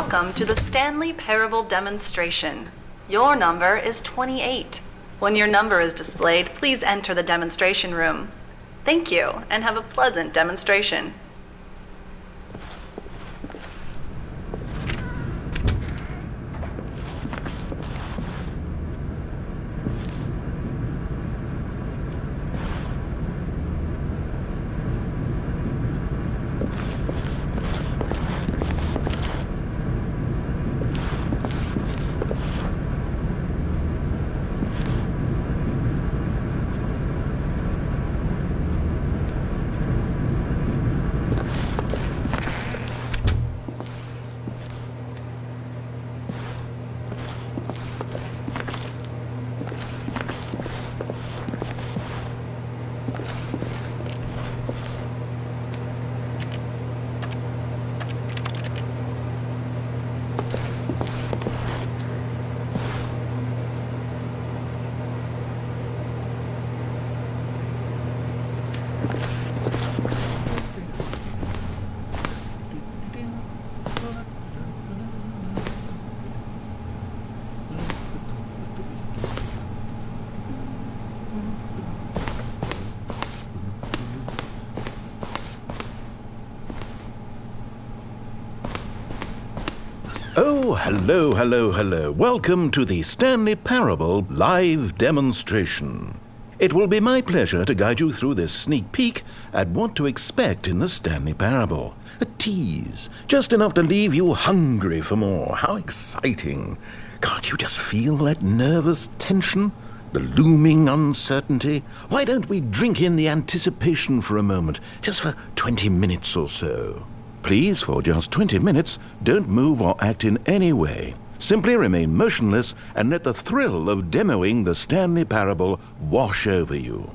Welcome to the Stanley Parable demonstration. Your number is 28. When your number is displayed, please enter the demonstration room. Thank you, and have a pleasant demonstration. Oh, hello. Welcome to the Stanley Parable live demonstration. It will be my pleasure to guide you through this sneak peek at what to expect in the Stanley Parable. A tease, just enough to leave you hungry for more. How exciting. Can't you just feel that nervous tension? The looming uncertainty? Why don't we drink in the anticipation for a moment, just for 20 minutes or so? Please, for just 20 minutes, don't move or act in any way. Simply remain motionless and let the thrill of demoing the Stanley Parable wash over you.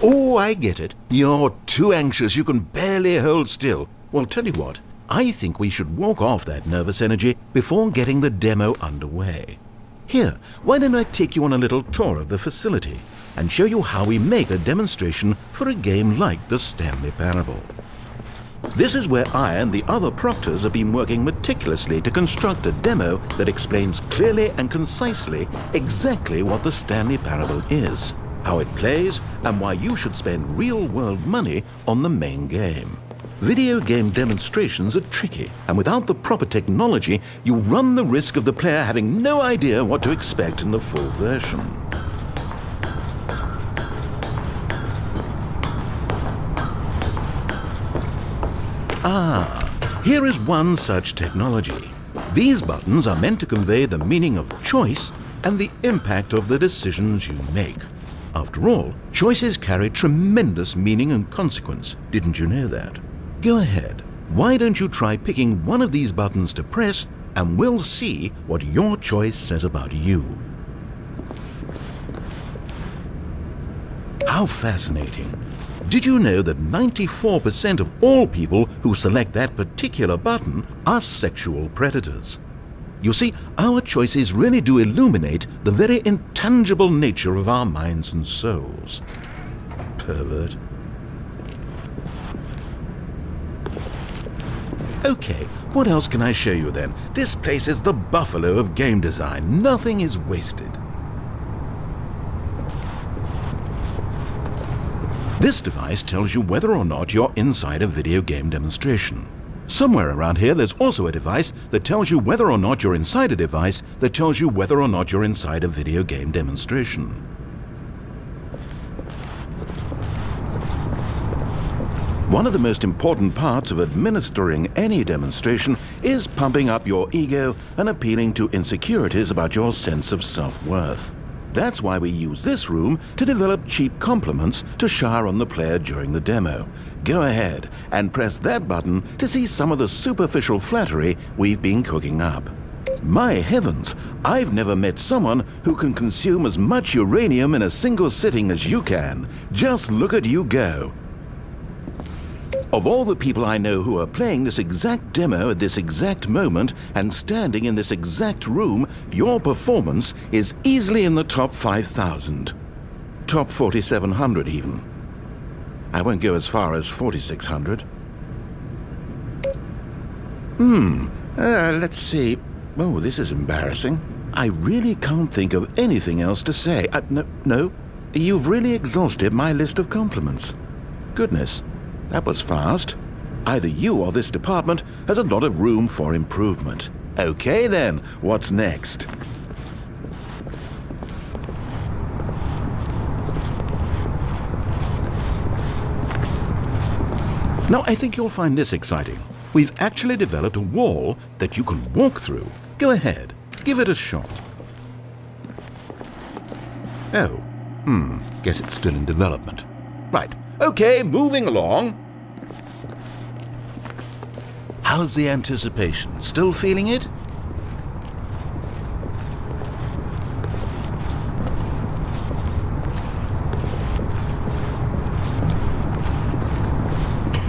Oh, I get it. You're too anxious. You can barely hold still. Well, tell you what, I think we should walk off that nervous energy before getting the demo underway. Here, why don't I take you on a little tour of the facility and show you how we make a demonstration for a game like the Stanley Parable. This is where I and the other proctors have been working meticulously to construct a demo that explains clearly and concisely exactly what the Stanley Parable is, how it plays, and why you should spend real-world money on the main game. Video game demonstrations are tricky, and without the proper technology, you run the risk of the player having no idea what to expect in the full version. Here is one such technology. These buttons are meant to convey the meaning of choice and the impact of the decisions you make. After all, choices carry tremendous meaning and consequence. Didn't you know that? Go ahead. Why don't you try picking one of these buttons to press, and we'll see what your choice says about you. How fascinating. Did you know that 94% of all people who select that particular button are sexual predators? You see, our choices really do illuminate the very intangible nature of our minds and souls. Pervert. Okay, what else can I show you then? This place is the buffalo of game design. Nothing is wasted. This device tells you whether or not you're inside a video game demonstration. Somewhere around here there's also a device that tells you whether or not you're inside a device that tells you whether or not you're inside a video game demonstration. One of the most important parts of administering any demonstration is pumping up your ego and appealing to insecurities about your sense of self-worth. That's why we use this room to develop cheap compliments to shower on the player during the demo. Go ahead and press that button to see some of the superficial flattery we've been cooking up. My heavens, I've never met someone who can consume as much uranium in a single sitting as you can. Just look at you go. Of all the people I know who are playing this exact demo at this exact moment and standing in this exact room, your performance is easily in the top 5,000. top 4,700 even. I won't go as far as 4,600. Let's see. Oh, this is embarrassing. I really can't think of anything else to say. No. You've really exhausted my list of compliments. Goodness, that was fast. Either you or this department has a lot of room for improvement. Okay then, what's next? Now, I think you'll find this exciting. We've actually developed a wall that you can walk through. Go ahead, give it a shot. Oh, guess it's still in development. Right, okay, moving along. How's the anticipation? Still feeling it?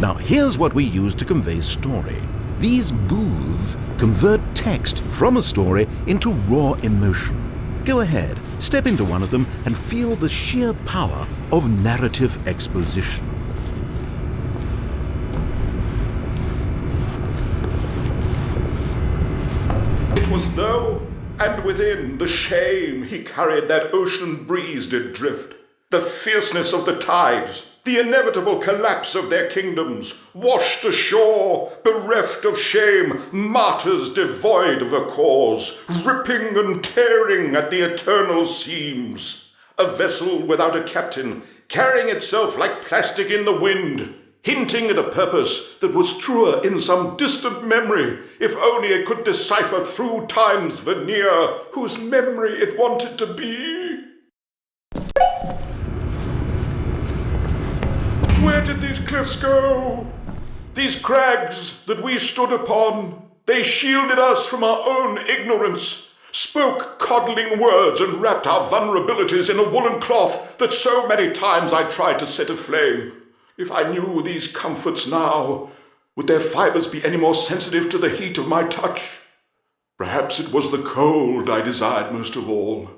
Now, here's what we use to convey story. These booths convert text from a story into raw emotion. Go ahead, step into one of them and feel the sheer power of narrative exposition. It was though, and within the shame he carried that ocean breeze did drift, the fierceness of the tides, the inevitable collapse of their kingdoms, washed ashore, bereft of shame, martyrs devoid of a cause, ripping and tearing at the eternal seams. A vessel without a captain, carrying itself like plastic in the wind, hinting at a purpose that was truer in some distant memory, if only it could decipher through time's veneer whose memory it wanted to be. Where did these cliffs go? These crags that we stood upon, they shielded us from our own ignorance, spoke coddling words and wrapped our vulnerabilities in a woolen cloth that so many times I tried to set aflame. If I knew these comforts now, would their fibers be any more sensitive to the heat of my touch? Perhaps it was the cold I desired most of all,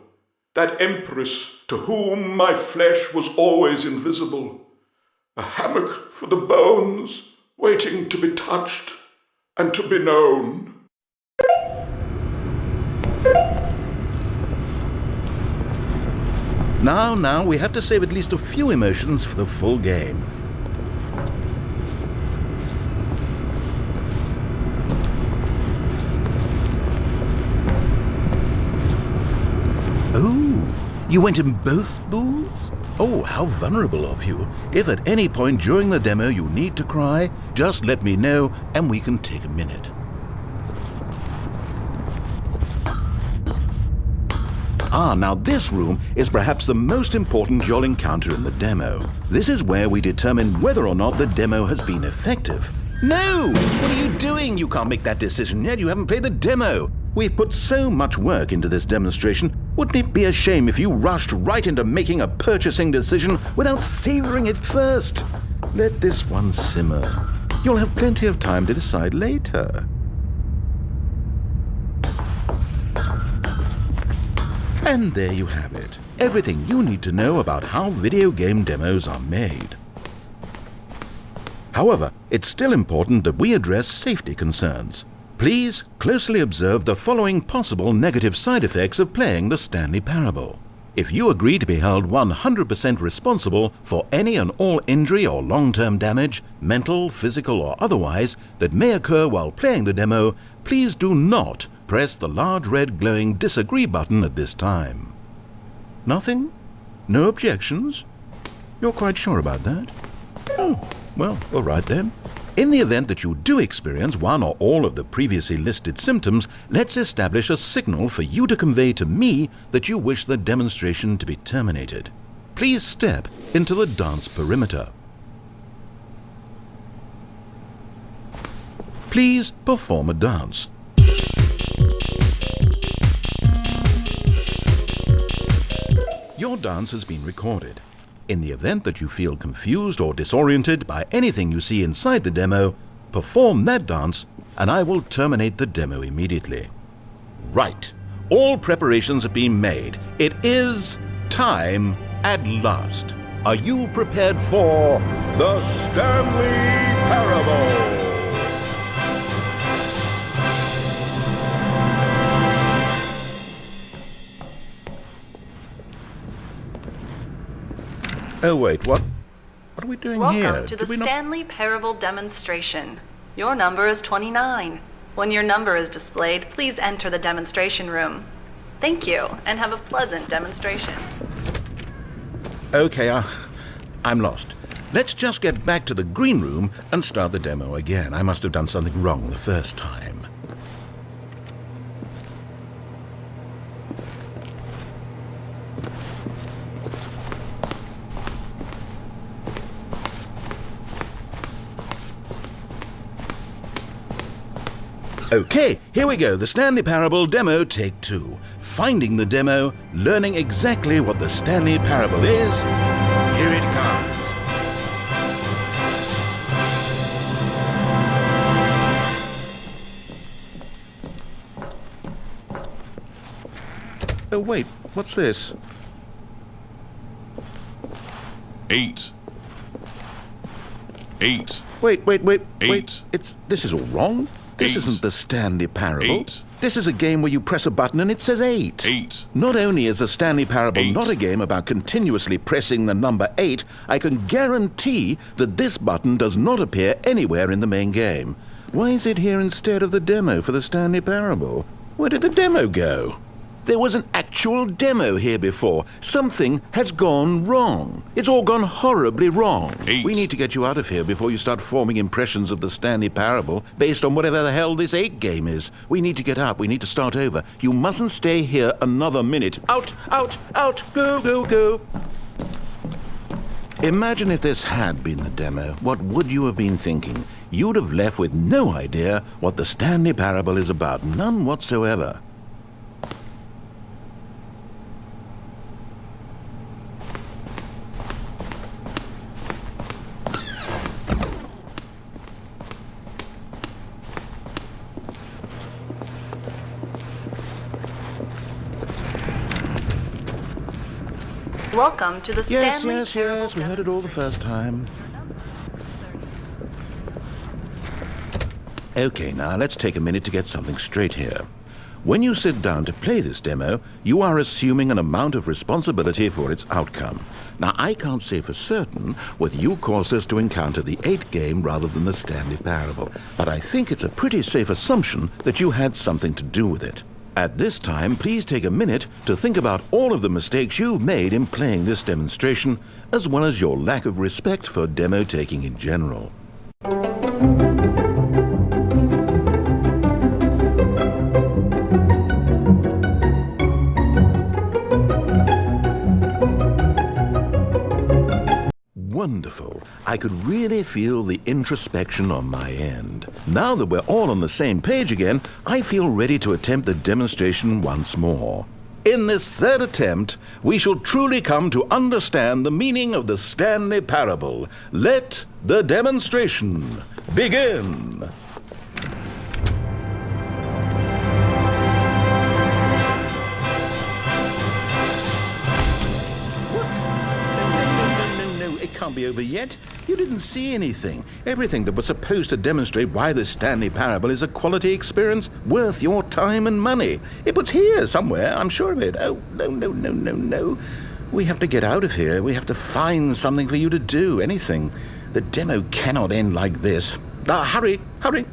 that empress to whom my flesh was always invisible. A hammock for the bones, waiting to be touched and to be known. Now, we have to save at least a few emotions for the full game. Oh, you went in both booths? Oh, how vulnerable of you. If at any point during the demo you need to cry, just let me know and we can take a minute. Now this room is perhaps the most important you'll encounter in the demo. This is where we determine whether or not the demo has been effective. No! What are you doing? You can't make that decision yet. You haven't played the demo. We've put so much work into this demonstration. Wouldn't it be a shame if you rushed right into making a purchasing decision without savoring it first? Let this one simmer. You'll have plenty of time to decide later. And there you have it. Everything you need to know about how video game demos are made. However, it's still important that we address safety concerns. Please closely observe the following possible negative side effects of playing the Stanley Parable. If you agree to be held 100% responsible for any and all injury or long-term damage, mental, physical, or otherwise, that may occur while playing the demo, please do not press the large red glowing disagree button at this time. Nothing? No objections? You're quite sure about that? Oh, well, all right then. In the event that you do experience one or all of the previously listed symptoms, let's establish a signal for you to convey to me that you wish the demonstration to be terminated. Please step into the dance perimeter. Please perform a dance. Your dance has been recorded. In the event that you feel confused or disoriented by anything you see inside the demo, perform that dance and I will terminate the demo immediately. Right. All preparations have been made. It is time At last, are you prepared for the Stanley Parable? Oh wait, what? What are we doing here? Welcome to the Stanley Parable demonstration. Your number is 29. When your number is displayed, please enter the demonstration room. Thank you, and have a pleasant demonstration. Okay, I'm lost. Let's just get back to the green room and start the demo again. I must have done something wrong the first time. Okay, here we go. The Stanley Parable demo, take 2. Finding the demo, learning exactly what the Stanley Parable is. Here it comes. Oh wait, what's this? 8. 8. Wait. 8. This is all wrong. This 8. isn't the Stanley Parable. 8. This is a game where you press a button and it says 8. 8. Not only is the Stanley Parable 8. not a game about continuously pressing the number 8, I can guarantee that this button does not appear anywhere in the main game. Why is it here instead of the demo for the Stanley Parable? Where did the demo go? There was an actual demo here before. Something has gone wrong. It's all gone horribly wrong. 8. We need to get you out of here before you start forming impressions of the Stanley Parable based on whatever the hell this 8 game is. We need to get up. We need to start over. You mustn't stay here another minute. Out! Go! Imagine if this had been the demo. What would you have been thinking? You'd have left with no idea what the Stanley Parable is about. None whatsoever. Welcome to the Stanley Yes, Parable we heard it all the first time. Okay, now let's take a minute to get something straight here. When you sit down to play this demo, you are assuming an amount of responsibility for its outcome. Now, I can't say for certain whether you caused us to encounter the 8 game rather than the Stanley Parable, but I think it's a pretty safe assumption that you had something to do with it. At this time, please take a minute to think about all of the mistakes you've made in playing this demonstration, as well as your lack of respect for demo taking in general. Wonderful. I could really feel the introspection on my end. Now that we're all on the same page again, I feel ready to attempt the demonstration once more. In this 3rd attempt, we shall truly come to understand the meaning of the Stanley Parable. Let the demonstration begin. Can't be over yet. You didn't see anything. Everything that was supposed to demonstrate why the Stanley Parable is a quality experience worth your time and money. It was here somewhere, I'm sure of it. Oh, no. We have to get out of here. We have to find something for you to do, anything. The demo cannot end like this. Hurry,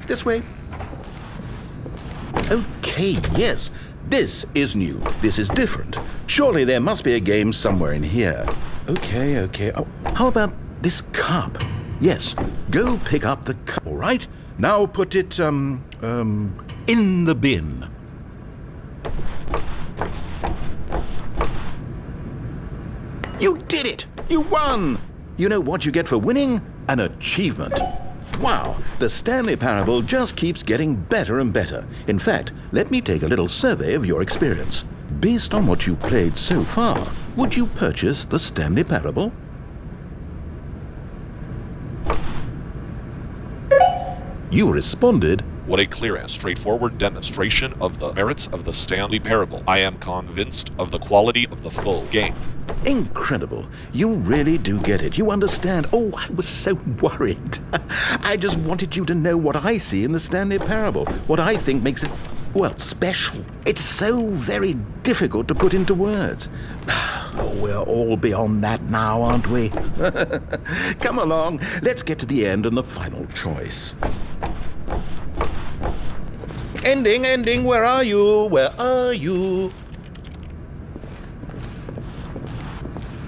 this way. Okay, yes. This is new. This is different. Surely there must be a game somewhere in here. Okay. Oh, how about this cup? Yes, go pick up the cup, all right? Now put it, in the bin. You did it! You won! You know what you get for winning? An achievement. Wow, the Stanley Parable just keeps getting better and better. In fact, let me take a little survey of your experience. Based on what you've played so far, would you purchase the Stanley Parable? You responded What a clear and straightforward demonstration of the merits of the Stanley Parable. I am convinced of the quality of the full game. Incredible. You really do get it. You understand. Oh, I was so worried. I just wanted you to know what I see in the Stanley Parable, what I think makes it, well, special. It's so very difficult to put into words. Oh, we're all beyond that now, aren't we? Come along, let's get to the end and the final choice. Ending, where are you? Where are you?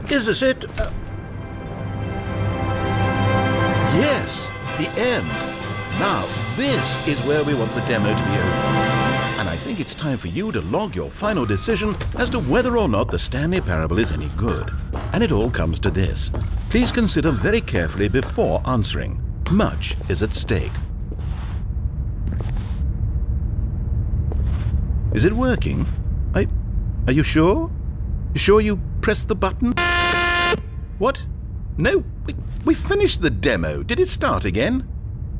Is this it? Yes, the end. Now, this is where we want the demo to be over. And I think it's time for you to log your final decision as to whether or not the Stanley Parable is any good. And it all comes to this. Please consider very carefully before answering. Much is at stake. Is it working? Are you sure? You sure you pressed the button? What? No, we finished the demo. Did it start again?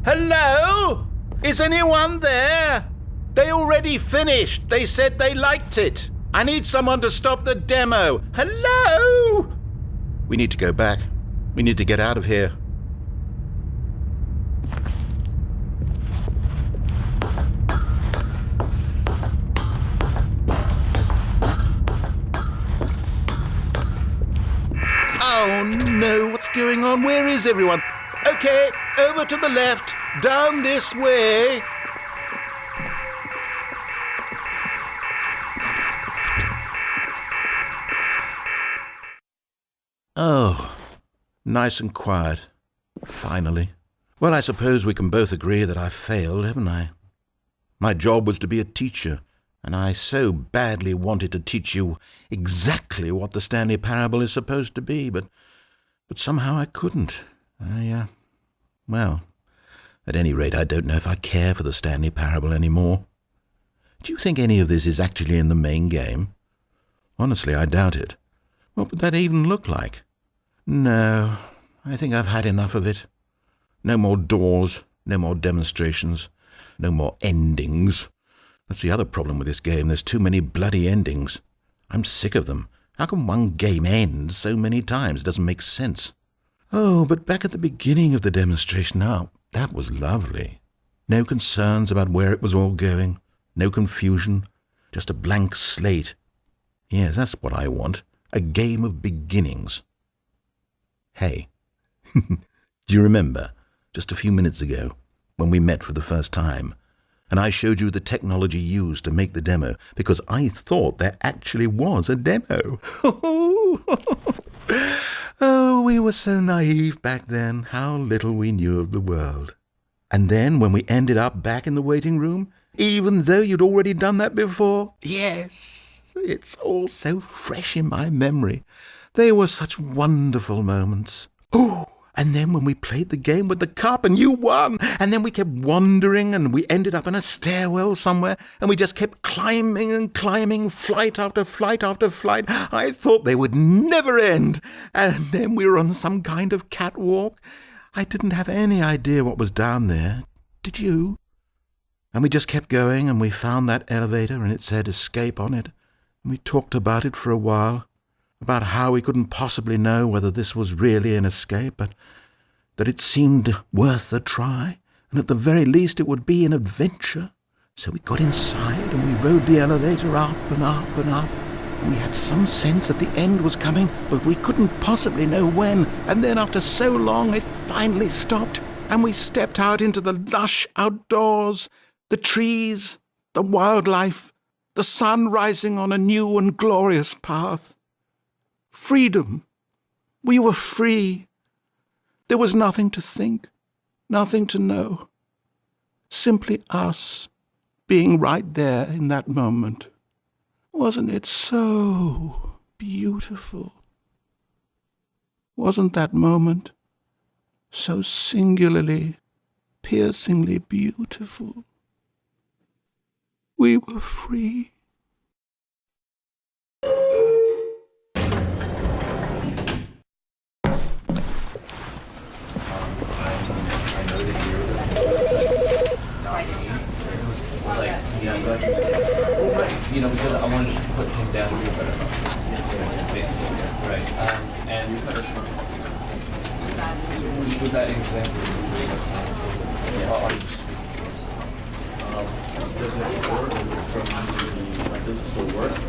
Hello? Is anyone there? They already finished. They said they liked it. I need someone to stop the demo. Hello? We need to go back. We need to get out of here. Oh no, what's going on? Where is everyone? Okay, over to the left, down this way. Oh, nice and quiet. Finally. Well, I suppose we can both agree that I failed, haven't I? My job was to be a teacher, and I so badly wanted to teach you exactly what the Stanley Parable is supposed to be, but somehow I couldn't. Well, at any rate, I don't know if I care for the Stanley Parable anymore. Do you think any of this is actually in the main game? Honestly, I doubt it. What would that even look like? No, I think I've had enough of it. No more doors, no more demonstrations, no more endings. That's the other problem with this game. There's too many bloody endings. I'm sick of them. How can one game end so many times? It doesn't make sense. Oh, but back at the beginning of the demonstration, now, that was lovely. No concerns about where it was all going. No confusion. Just a blank slate. Yes, that's what I want. A game of beginnings. Hey, do you remember, just a few minutes ago, when we met for the first time, and I showed you the technology used to make the demo, because I thought there actually was a demo. Oh, we were so naive back then, how little we knew of the world. And then when we ended up back in the waiting room, even though you'd already done that before, yes, it's all so fresh in my memory. They were such wonderful moments. Oh, and then when we played the game with the cup and you won, and then we kept wandering and we ended up in a stairwell somewhere and we just kept climbing and climbing, flight after flight after flight. I thought they would never end. And then we were on some kind of catwalk. I didn't have any idea what was down there. Did you? And we just kept going and we found that elevator and it said escape on it. And we talked about it for a while. About how we couldn't possibly know whether this was really an escape, but that it seemed worth a try, and at the very least it would be an adventure. So we got inside and we rode the elevator up and up and up. We had some sense that the end was coming, but we couldn't possibly know when. And then after so long it finally stopped, and we stepped out into the lush outdoors, the trees, the wildlife, the sun rising on a new and glorious path. Freedom. We were free. There was nothing to think, nothing to know. Simply us being right there in that moment. Wasn't it so beautiful? Wasn't that moment so singularly, piercingly beautiful? We were free. You know, because I wanted to put him down here, but basically, right. And with that example, does it work? Does it still work?